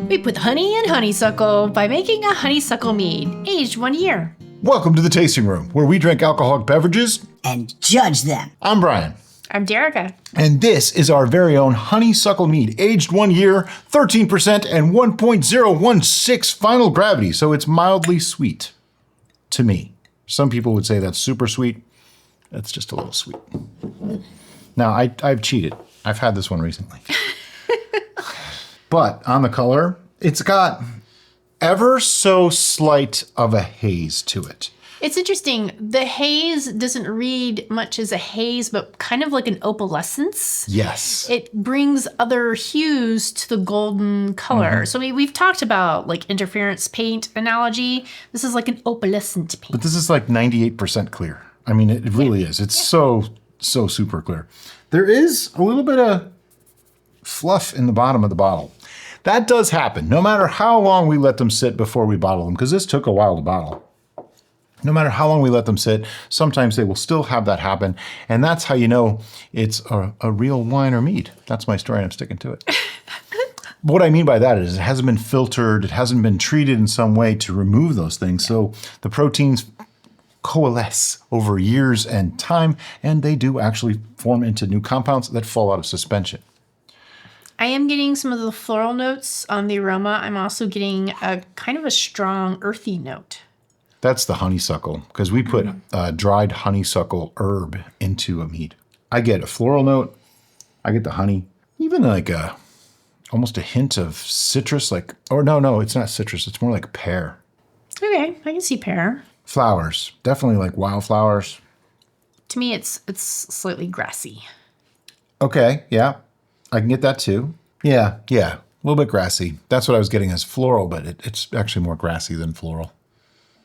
We put honey in honeysuckle by making a honeysuckle mead, aged 1 year. Welcome to the tasting room, where we drink alcoholic beverages and judge them. I'm Brian. I'm Derica. And this is our very own honeysuckle mead, aged 1 year, 13% and 1.016 final gravity. So it's mildly sweet to me. Some people would say that's super sweet. That's just a little sweet. Now, I've cheated. I've had this one recently. But on the color, it's got ever so slight of a haze to it. It's interesting. The haze doesn't read much as a haze, but kind of like an opalescence. Yes. It brings other hues to the golden color. Mm-hmm. So we've talked about like interference paint analogy. This is like an opalescent paint. But this is like 98% clear. I mean, it really is. It's so super clear. There is a little bit of fluff in the bottom of the bottle. That does happen, no matter how long we let them sit before we bottle them, because this took a while to bottle. No matter how long we let them sit, sometimes they will still have that happen. And that's how you know it's a real wine or mead. That's my story, and I'm sticking to it. What I mean by that is it hasn't been filtered, it hasn't been treated in some way to remove those things. So the proteins coalesce over years and time, and they do actually form into new compounds that fall out of suspension. I am getting some of the floral notes on the aroma. I'm also getting a kind of a strong earthy note. That's the honeysuckle, because we put dried honeysuckle herb into a mead. I get a floral note. I get the honey, even like almost a hint of citrus, no, it's not citrus. It's more like pear. Okay, I can see pear. Flowers, definitely like wildflowers. To me, it's slightly grassy. Okay, yeah, I can get that too. Yeah, a little bit grassy. That's what I was getting as floral, but it's actually more grassy than floral.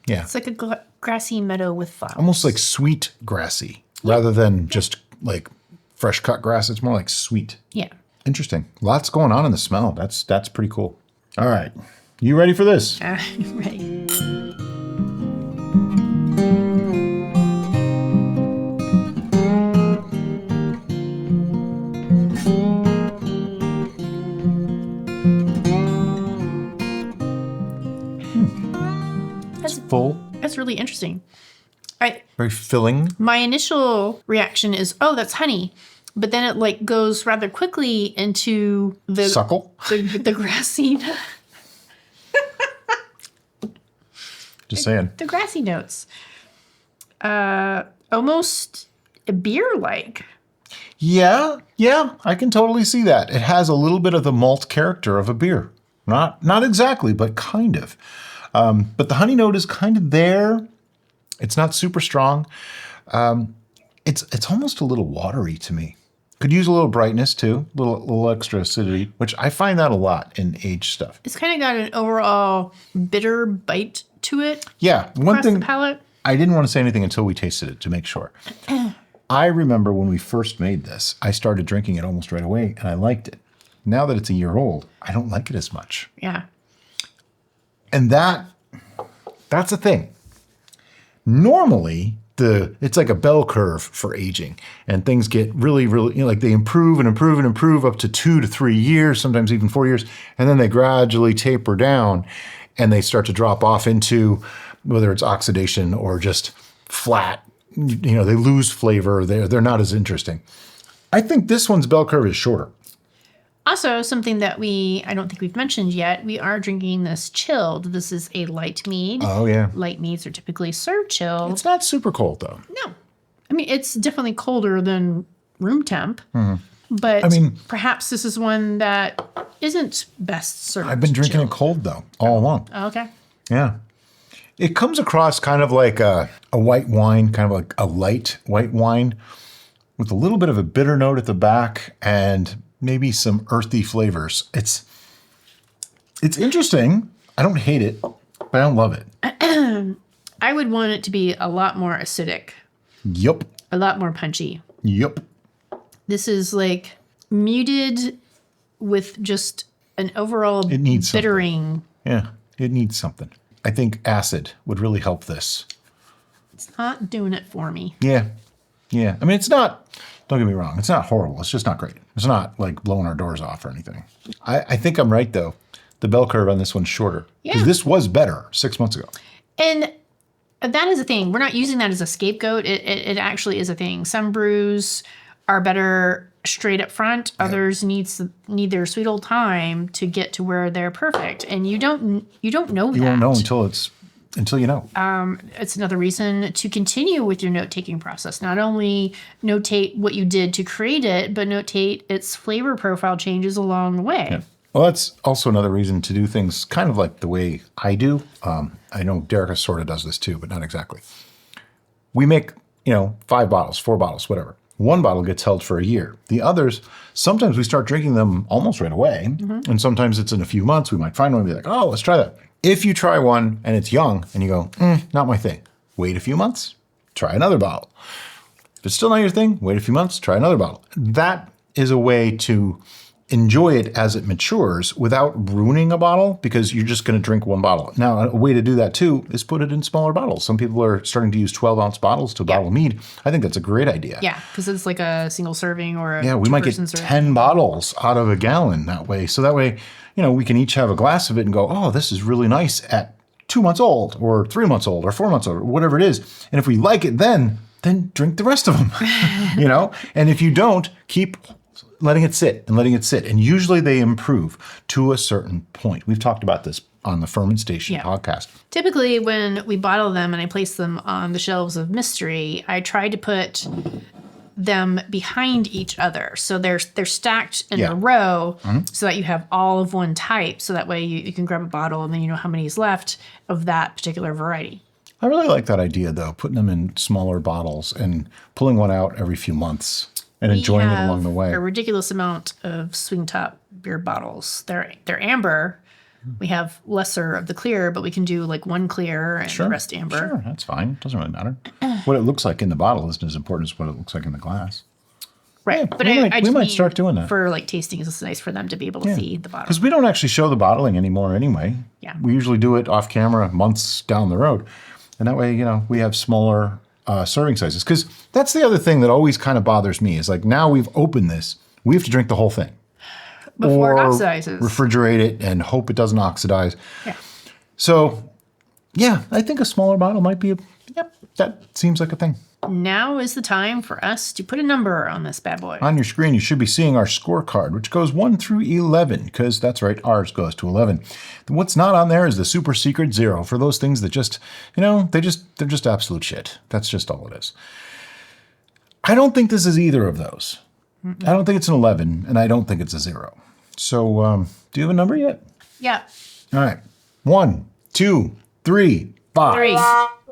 Yeah. It's like a grassy meadow with flowers. Almost like sweet grassy, rather than just like fresh cut grass. It's more like sweet. Yeah. Interesting. Lots going on in the smell. That's pretty cool. All right. You ready for this? Ready. Full. That's really interesting. Very filling. My initial reaction is, oh, that's honey. But then it like goes rather quickly into the suckle, the grassy. Just saying. The grassy notes. Almost beer-like. Yeah, I can totally see that. It has a little bit of the malt character of a beer. Not exactly, but kind of. But the honey note is kind of there. It's not super strong. It's almost a little watery to me. Could use a little brightness too, a little extra acidity, which I find that a lot in aged stuff. It's kind of got an overall bitter bite to it. Yeah, one thing. The palate. I didn't want to say anything until we tasted it to make sure. I remember when we first made this, I started drinking it almost right away, and I liked it. Now that it's a year old, I don't like it as much. Yeah. And that's a thing. Normally, it's like a bell curve for aging, and things get really, like they improve and improve and improve up to 2 to 3 years, sometimes even 4 years, and then they gradually taper down, and they start to drop off into whether it's oxidation or just flat. They lose flavor. They're not as interesting. I think this one's bell curve is shorter. Also, something that I don't think we've mentioned yet, we are drinking this chilled. This is a light mead. Oh, yeah. Light meads are typically served chilled. It's not super cold, though. No. I mean, it's definitely colder than room temp. Mm-hmm. But perhaps this is one that isn't best served. I've been drinking chilled. it cold, though, all along. Oh, okay. Yeah. It comes across kind of like a white wine, kind of like a light white wine with a little bit of a bitter note at the back and maybe some earthy flavors. It's interesting. I don't hate it, but I don't love it. I would want it to be a lot more acidic. Yup. A lot more punchy. Yup. This is like muted with just an overall it needs bittering. Something. Yeah, it needs something. I think acid would really help this. It's not doing it for me. Yeah. I mean, it's not, don't get me wrong, it's not horrible. It's just not great. It's not like blowing our doors off or anything. I think I'm right, though. the bell curve on this one's shorter. Because Yeah. this was better 6 months ago. And that is a thing. We're not using that as a scapegoat. It actually is a thing. Some brews are better straight up front. Others need their sweet old time to get to where they're perfect. And you don't know that. You won't know until you know. It's another reason to continue with your note-taking process. Not only notate what you did to create it, but notate its flavor profile changes along the way. Yeah. Well, that's also another reason to do things kind of like the way I do. I know Derica sort of does this too, but not exactly. We make, 5 bottles, 4 bottles, whatever. One bottle gets held for a year. The others, sometimes we start drinking them almost right away. Mm-hmm. And sometimes it's in a few months. We might find one and be like, oh, let's try that. If you try one and it's young and you go, not my thing, wait a few months, try another bottle. If it's still not your thing, wait a few months, try another bottle. That is a way to enjoy it as it matures without ruining a bottle, because you're just going to drink one bottle. Now, a way to do that too is put it in smaller bottles. Some people are starting to use 12-ounce bottles to bottle mead. I think that's a great idea. Yeah, because it's like a single serving or a we might get 10 bottles out of a gallon that way. So that way, we can each have a glass of it and go, oh, this is really nice at 2 months old or 3 months old or 4 months old or whatever it is. And if we like it then drink the rest of them, And if you don't, keep letting it sit. And usually they improve to a certain point. We've talked about this on the Ferment Station podcast. Typically, when we bottle them and I place them on the shelves of mystery, I try to put them behind each other. So they're stacked in a row so that you have all of one type. So that way you can grab a bottle and then you know how many is left of that particular variety. I really like that idea, though, putting them in smaller bottles and pulling one out every few months. And enjoying it along the way. A ridiculous amount of swing top beer bottles. They're amber. We have lesser of the clear, but we can do like one clear and the rest amber. Sure, that's fine. It doesn't really matter. What it looks like in the bottle isn't as important as what it looks like in the glass. Right. Yeah, but we might start doing that. For like tasting, it's nice for them to be able to see the bottle. Because we don't actually show the bottling anymore anyway. Yeah. We usually do it off camera months down the road. And that way, we have smaller serving sizes. Because that's the other thing that always kind of bothers me is like, now we've opened this, we have to drink the whole thing. Before it oxidizes. Refrigerate it and hope it doesn't oxidize. Yeah. So, I think a smaller bottle might be that seems like a thing. Now is the time for us to put a number on this bad boy. On your screen, you should be seeing our scorecard, which goes 1 through 11, because that's right, ours goes to 11. What's not on there is the super secret 0 for those things that just, they're just absolute shit. That's just all it is. I don't think this is either of those. I don't think it's an 11, and I don't think it's a 0. So, do you have a number yet? Yeah. All right. 1, 2, 3, 5. 3.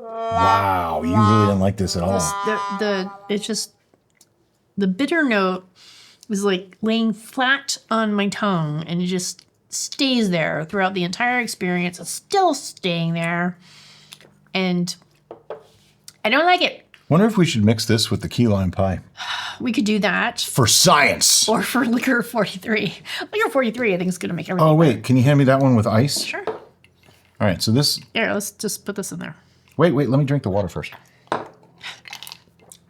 Wow, you really didn't like this at all. It's just the bitter note was like laying flat on my tongue, and it just stays there throughout the entire experience. It's still staying there, and I don't like it. Wonder if we should mix this with the key lime pie. We could do that. For science. Or for Liquor 43. Liquor 43, I think, is going to make everything Oh, wait. better. Can you hand me that one with ice? Sure. All right. So this... Here, let's just put this in there. Wait. Let me drink the water first. There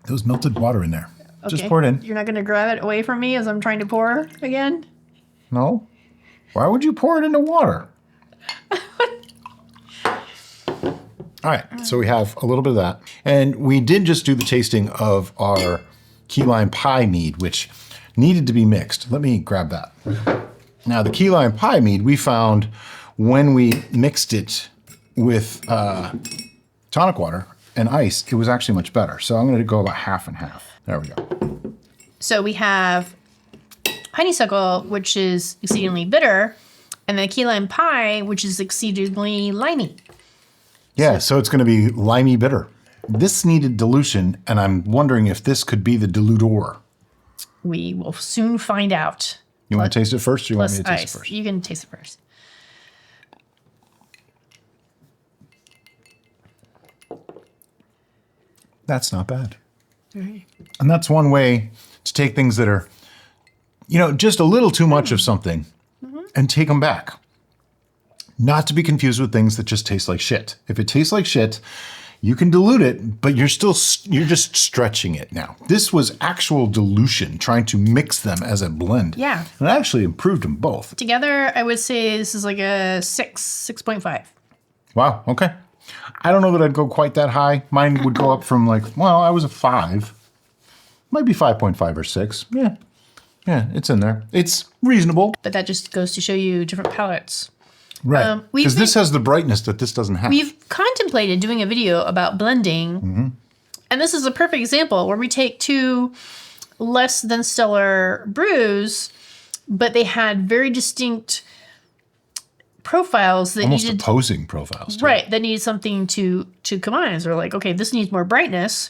was melted water in there. Okay. Just pour it in. You're not going to grab it away from me as I'm trying to pour again? No. Why would you pour it into water? All right, so we have a little bit of that. And we did just do the tasting of our key lime pie mead, which needed to be mixed. Let me grab that. Now, the key lime pie mead, we found when we mixed it with tonic water and ice, it was actually much better. So I'm going to go about half and half. There we go. So we have honeysuckle, which is exceedingly bitter, and then key lime pie, which is exceedingly limey. Yeah, so it's going to be limey bitter. This needed dilution, and I'm wondering if this could be the dilutor. We will soon find out. You want to taste it first, or you want me to taste ice. it first? You can taste it first. That's not bad. Right. And that's one way to take things that are, just a little too much of something and take them back. Not to be confused with things that just taste like shit. If it tastes like shit, You can dilute it, but you're just stretching it now. This was actual dilution, trying to mix them as a blend. Yeah. And it actually improved them both. Together, I would say this is like a 6.5. Wow, okay. I don't know that I'd go quite that high. Mine would go up from like, well, I was a 5. Might be 5.5 or 6. Yeah. Yeah, it's in there. It's reasonable. But that just goes to show you different palettes. Right. Because this has the brightness that this doesn't have. We've contemplated doing a video about blending. And this is a perfect example where we take 2 less than stellar brews, but they had very distinct profiles that almost needed opposing profiles. Right, that needed something to combine. So we're like, okay, this needs more brightness,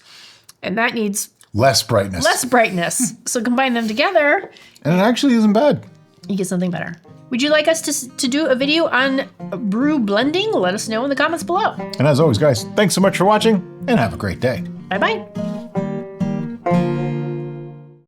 and that needs less brightness. less brightness. So combine them together, and it actually isn't bad. You get something better. Would you like us to do a video on brew blending? Let us know in the comments below. And as always, guys, thanks so much for watching, and have a great day. Bye-bye.